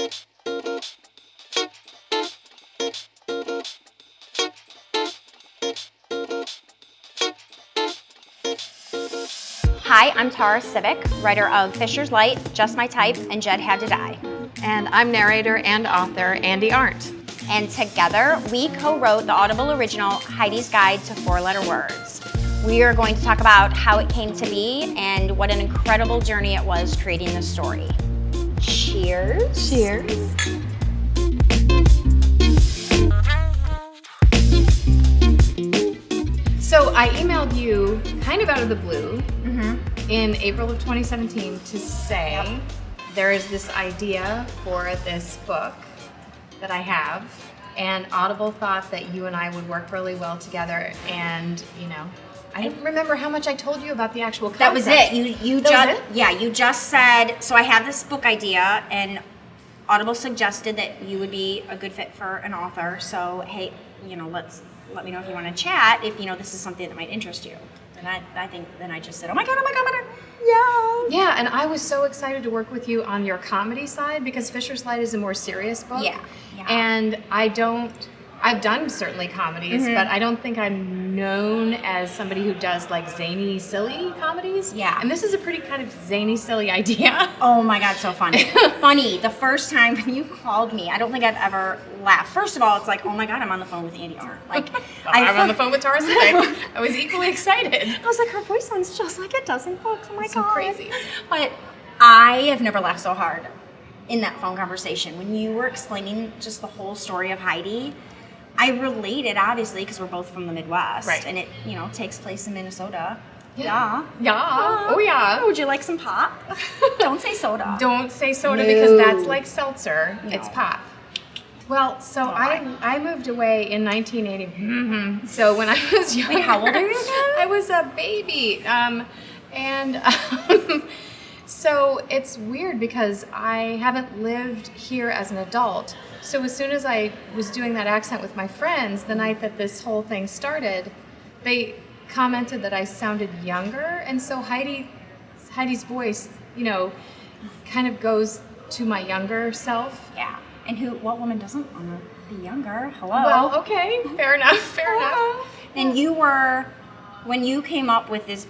Hi, I'm Tara Sivec, writer of Fisher's Light, Just My Type, and Jed Had to Die. And I'm narrator and author Andi Arndt. And together, we co-wrote the Audible original Heidi's Guide to Four-Letter Words. We are going to talk about how it came to be and what an incredible journey it was creating this story. Cheers. Cheers. So I emailed you kind of out of the blue in April of 2017 to say there is this idea for this book that I have, and Audible thought that you and I would work really well together. And I don't remember how much I told you about the actual concept. That was it. You just said, so I have this book idea, and Audible suggested that you would be a good fit for an author. So hey, let me know if you want to chat, if this is something that might interest you. And I think then I just said, oh my god, yeah. And I was so excited to work with you on your comedy side, because Fisher's Light is a more serious book. Yeah. And I've done certainly comedies, but I don't think I'm known as somebody who does like zany, silly comedies. Yeah. And this is a pretty kind of zany, silly idea. Oh my god, so funny. Funny. The first time when you called me, I don't think I've ever laughed. First of all, it's like, oh my god, I'm on the phone with Andi Arndt. Like, I'm on the phone with Tara Sivec. I was equally excited. I was like, her voice sounds just like it does in books. Oh my god. So crazy. But I have never laughed so hard in that phone conversation. When you were explaining just the whole story of Heidi, I related, obviously, because we're both from the Midwest, right? And it, takes place in Minnesota. Yeah. Oh yeah. Oh, would you like some pop? Don't say soda. Don't say soda, because that's like seltzer. No. It's pop. Well, so I moved away in 1980. So when I was young. Wait, how old are you again? I was a baby. So it's weird because I haven't lived here as an adult. So as soon as I was doing that accent with my friends, the night that this whole thing started, they commented that I sounded younger. And so Heidi's voice, kind of goes to my younger self. Yeah. And what woman doesn't want to be younger? Hello. Well, okay. Fair enough. Enough. And when you came up with this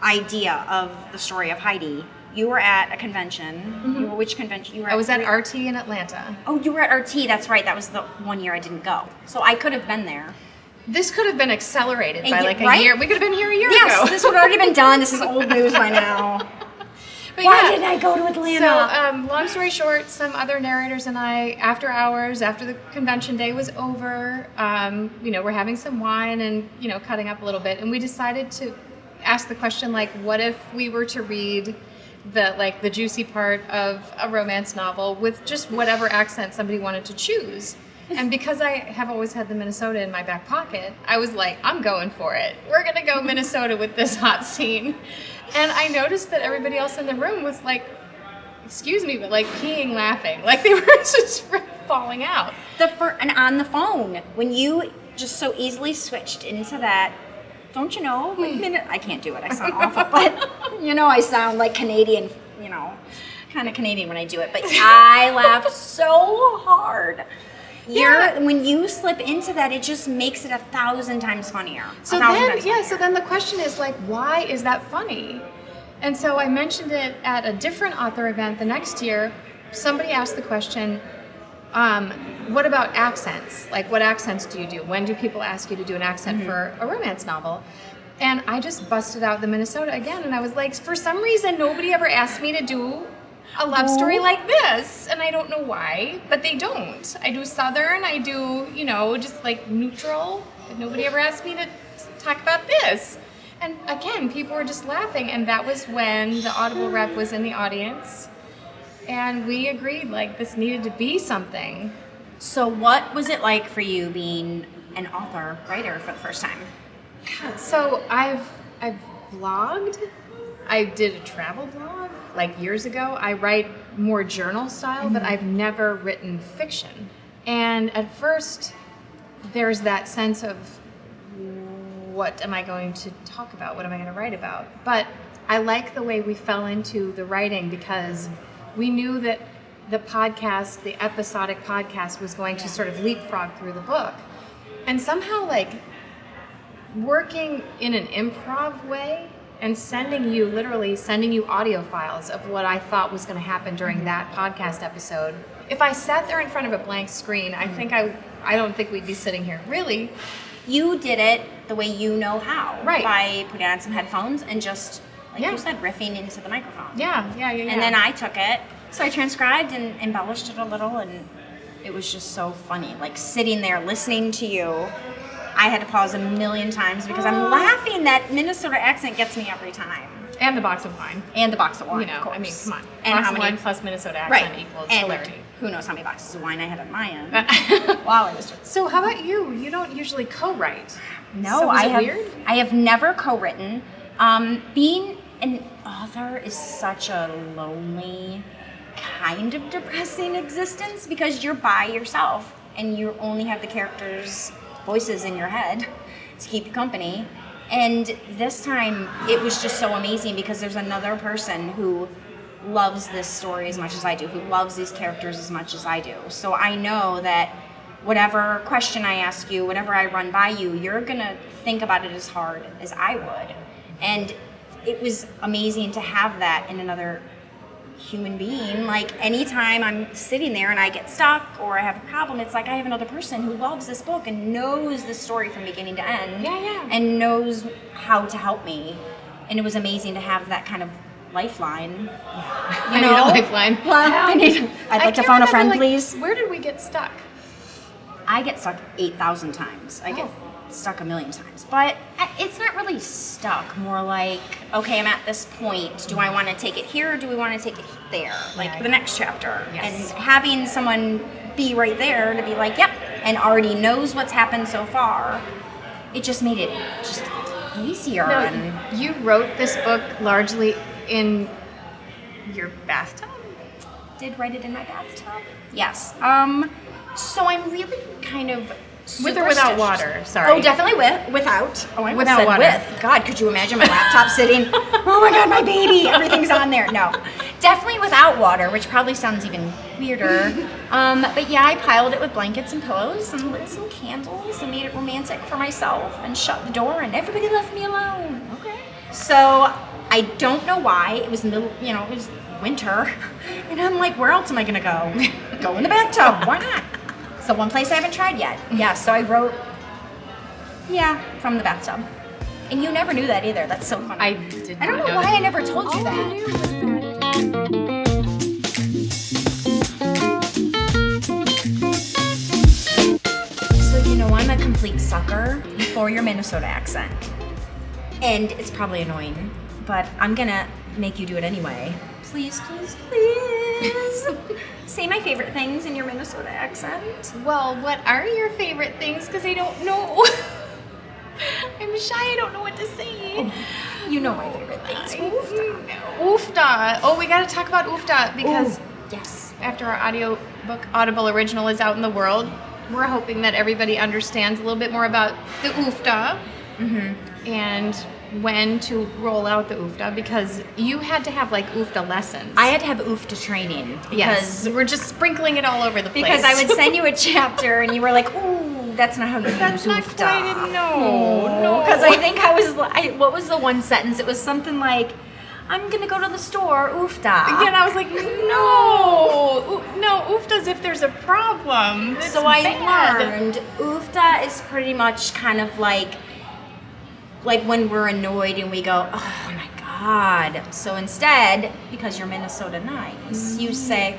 idea of the story of Heidi, you were at a convention. Which convention? You were I was at RT in Atlanta. Oh, you were at RT. That's right. That was the one year I didn't go. So I could have been there. This could have been accelerated by like a right? year. We could have been here a year ago. Yes, this would have already been done. This is old news by now. But Why didn't I go to Atlanta? So, long story short, some other narrators and I, after hours, after the convention day was over, we're having some wine and, cutting up a little bit. And we decided to ask the question, like, what if we were to read the juicy part of a romance novel with just whatever accent somebody wanted to choose. And because I have always had the Minnesota in my back pocket, I was like, I'm going for it. We're going to go Minnesota with this hot scene. And I noticed that everybody else in the room was like, excuse me, but like peeing laughing. Like they were just falling out. And on the phone, when you just so easily switched into that, don't you know? I can't do it. I sound awful. But, I sound like Canadian, kind of Canadian when I do it. But I laugh so hard. When you slip into that, it just makes it 1,000 times funnier. So then the question is like, why is that funny? And so I mentioned it at a different author event the next year. Somebody asked the question, what about accents? Like, what accents do you do? When do people ask you to do an accent for a romance novel? And I just busted out the Minnesota again, and I was like, for some reason, nobody ever asked me to do a love story like this, and I don't know why, but they don't. I do Southern, I do, just like neutral, but nobody ever asked me to talk about this. And again, people were just laughing, and that was when the Audible rep was in the audience, and we agreed, like, this needed to be something. So what was it like for you being an writer for the first time? So I've blogged. I did a travel blog like years ago. I write more journal style, but I've never written fiction. And at first, there's that sense of, what am I going to talk about? What am I going to write about? But I like the way we fell into the writing, because we knew that the podcast, the episodic podcast, was going to sort of leapfrog through the book. And somehow, like, working in an improv way and literally sending you audio files of what I thought was going to happen during that podcast episode. If I sat there in front of a blank screen, I don't think we'd be sitting here. Really? You did it the way you know how. Right. By putting on some headphones and just, like you said, riffing into the microphone. Yeah. And then I took it, so I transcribed and embellished it a little, and it was just so funny. Like, sitting there listening to you, I had to pause a million times because I'm laughing. That Minnesota accent gets me every time. And the box of wine. And the box of wine, You know, of course. I mean, come on. And Box how of many wine plus Minnesota accent equals and hilarity. who knows how many boxes of wine I had at my end. Wow, I was just... So how about you? You don't usually co-write. No, So was it weird? I have never co-written. Being an author is such a lonely, kind of depressing existence because you're by yourself and you only have the characters' voices in your head to keep you company. And this time it was just so amazing because there's another person who loves this story as much as I do, who loves these characters as much as I do. So I know that whatever question I ask you, whatever I run by you, you're gonna think about it as hard as I would. And it was amazing to have that in another human being. Like, anytime I'm sitting there and I get stuck or I have a problem, it's like I have another person who loves this book and knows the story from beginning to end. And knows how to help me. And it was amazing to have that kind of lifeline. I need a lifeline. Well, I'd like to phone a friend, please. Where did we get stuck? I get stuck 8,000 times. I get stuck a million times. But it's not really stuck. More like, okay, I'm at this point. Do I want to take it here or do we want to take it there? Like the next chapter. Yes. And having someone be right there to be like, yep, and already knows what's happened so far, it just made it just easier. No, and you wrote this book largely in your bathtub? Did write it in my bathtub? Yes. So I'm really kind of with or without superstitious. water? Sorry. Oh, definitely without. Oh, I Without said water. with. God, could you imagine my laptop sitting? Oh my God, my baby! Everything's on there. No, definitely without water, which probably sounds even weirder. But yeah, I piled it with blankets and pillows and lit some candles and made it romantic for myself and shut the door and everybody left me alone. Okay. So I don't know why. It was it was winter, and I'm like, where else am I gonna go? Go in the bathtub. Why not? So one place I haven't tried yet. Yeah, so I wrote, from the bathtub. And you never knew that either. That's so funny. I did I don't not know know why that. I never told you All that. I knew was that. So, I'm a complete sucker for your Minnesota accent. And it's probably annoying, but I'm gonna make you do it anyway. Please, please, please. Say my favorite things in your Minnesota accent. Well, what are your favorite things? Because I don't know. I'm shy. I don't know what to say. You know my favorite things. Oofda. Oh, we got to talk about Oofda because Yes. after our audiobook Audible original is out in the world, we're hoping that everybody understands a little bit more about the Oofda and when to roll out the Oofda, because you had to have like Oofda lessons. I had to have oofda training because we're just sprinkling it all over the place. I would send you a chapter and you were like, ooh, that's not how you That's use not oofda. quite no. Because I think what was the one sentence? It was something like, I'm gonna go to the store, oofda. Yeah, and I was like, no, oofda's if there's a problem. It's So I bad. learned oofda is pretty much kind of like when we're annoyed and we go, oh my God. So instead, because you're Minnesota nice, you say,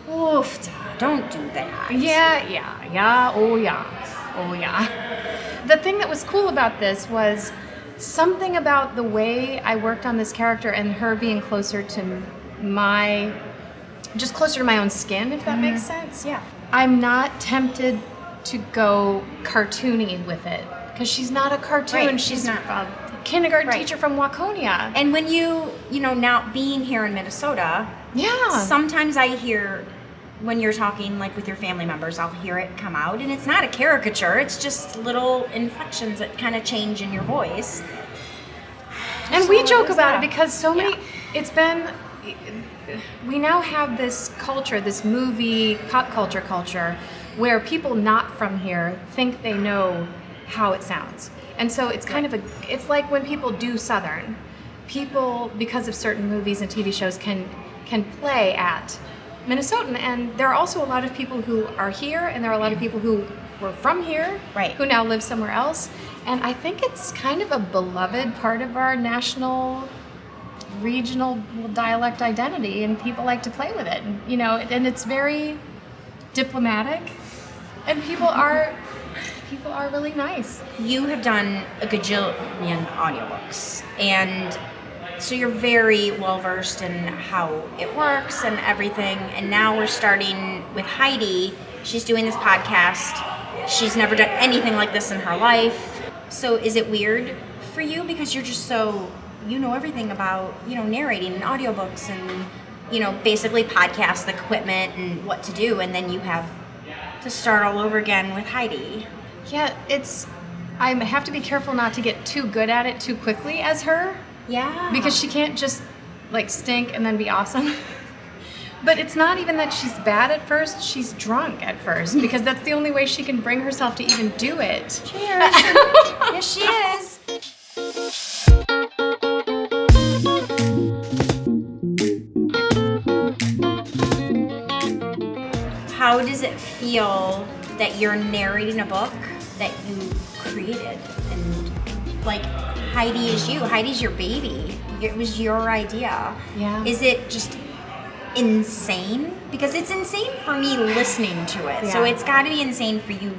oofda, don't do that. Oh yeah. The thing that was cool about this was something about the way I worked on this character and her being closer to my own skin, if that makes sense. Yeah. I'm not tempted to go cartoony with it because she's not a cartoon. Right, She's not. a kindergarten Right. teacher from Waconia. And when now being here in Minnesota, sometimes I hear when you're talking like with your family members, I'll hear it come out, and it's not a caricature, it's just little inflections that kind of change in your voice. And So we it joke was about that. it because so many, it's been, we now have this culture, this movie, pop culture, where people not from here think they know how it sounds. And so it's kind of it's like when people do Southern. People, because of certain movies and TV shows, can play at Minnesotan. And there are also a lot of people who are here, and there are a lot of people who were from here, who now live somewhere else. And I think it's kind of a beloved part of our national, regional dialect identity, and people like to play with it. You know, and it's very diplomatic, and people are really nice. You have done a gajillion audiobooks, and so you're very well versed in how it works and everything. And now we're starting with Heidi. She's doing this podcast. She's never done anything like this in her life. So is it weird for you, because you're just so, you know, everything about, you know, narrating and audiobooks and, you know, basically podcast equipment and what to do, and then you have to start all over again with Heidi? Yeah, I have to be careful not to get too good at it too quickly as her. Yeah. Because she can't just like stink and then be awesome. But it's not even that she's bad at first, she's drunk at first, because that's the only way she can bring herself to even do it. Cheers. Yes, she is. How does it feel that you're narrating a book that you created? And like, Heidi is you. Heidi's your baby. It was your idea. Yeah. Is it just insane? Because it's insane for me listening to it. So it's got to be insane for you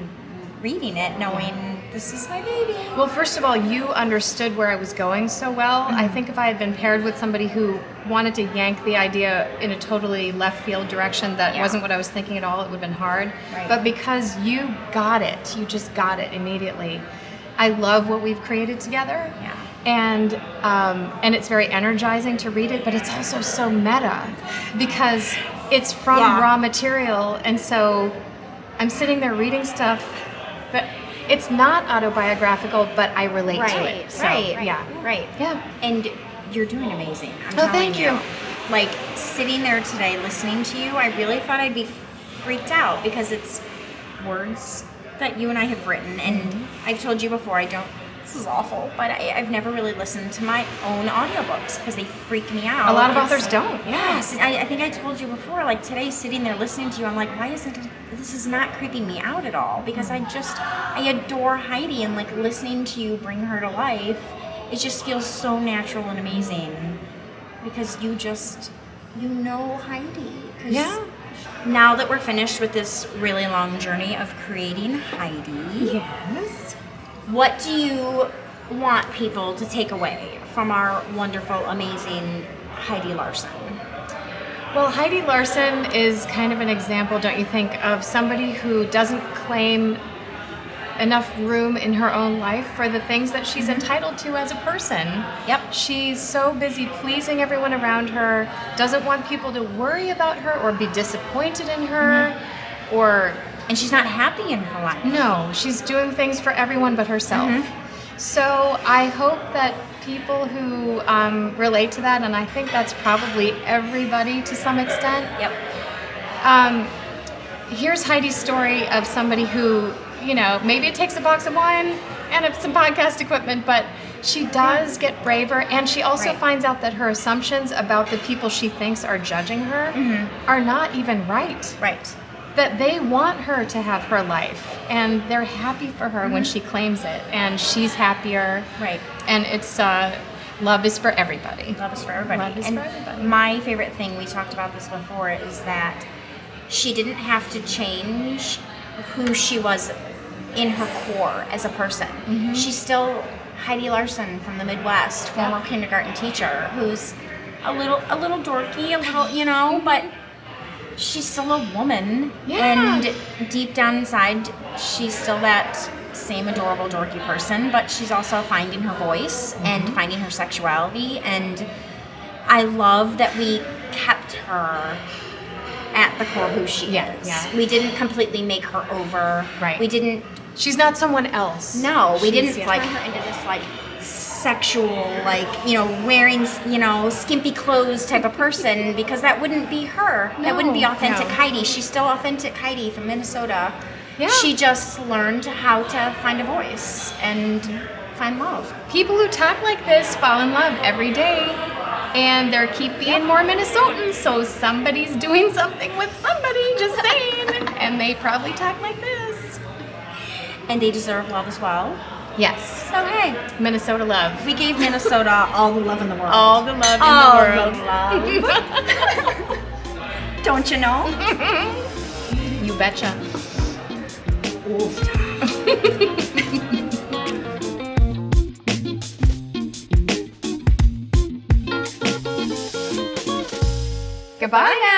reading it, knowing this is my baby. Well, first of all, you understood where I was going so well. I think if I had been paired with somebody who wanted to yank the idea in a totally left field direction that wasn't what I was thinking at all, it would have been hard. Right. But because you got it, you just got it immediately. I love what we've created together. Yeah. And it's very energizing to read it, but it's also so meta because it's from raw material, and so I'm sitting there reading stuff that it's not autobiographical, but I relate to it. So, yeah. And you're doing amazing. I'm Oh, telling thank you. Like, sitting there today listening to you, I really thought I'd be freaked out because it's words that you and I have written, and I've told you before, this is awful, but I've never really listened to my own audiobooks because they freak me out. A lot of authors don't. Yes, I think I told you before, like today sitting there listening to you, I'm like, this is not creeping me out at all, because I adore Heidi, and like listening to you bring her to life, it just feels so natural and amazing because you know Heidi. Yeah. Now that we're finished with this really long journey of creating Heidi, Yes. what do you want people to take away from our wonderful, amazing Heidi Larson? Well, Heidi Larson is kind of an example, don't you think, of somebody who doesn't claim enough room in her own life for the things that she's entitled to as a person. Yep. She's so busy pleasing everyone around her, doesn't want people to worry about her or be disappointed in her, And she's not happy in her life. No, she's doing things for everyone but herself. So I hope that people who relate to that, and I think that's probably everybody to some extent. Yep. Here's Heidi's story of somebody who, you know, maybe it takes a box of wine and some podcast equipment, but she does get braver, and she also finds out that her assumptions about the people she thinks are judging her are not even right. Right. That they want her to have her life, and they're happy for her when she claims it, and she's happier. Right. And it's love is for everybody. Love is for everybody. Love is and for everybody. My favorite thing, we talked about this before, is that she didn't have to change who she was in her core as a person. She's still Heidi Larson from the Midwest, former kindergarten teacher, who's a little dorky, but she's still a woman. Yeah. And deep down inside, she's still that same adorable dorky person, but she's also finding her voice and finding her sexuality. And I love that we kept her at the core who she is. Yeah. We didn't completely make her over. Right. We didn't. She's not someone else. No, we didn't She's- turn her into this sexual, like, wearing, skimpy clothes type of person, because that wouldn't be her. That wouldn't be authentic Heidi. She's still authentic Heidi from Minnesota. Yeah. She just learned how to find a voice and find love. People who talk like this fall in love every day, and there keep being more Minnesotans, so somebody's doing something with somebody, just saying, and they probably talk like this. And they deserve love as well. Yes. So hey, Minnesota love. we gave Minnesota all the love in the world. All the love in the world. Love. Don't you know? You betcha. Goodbye now.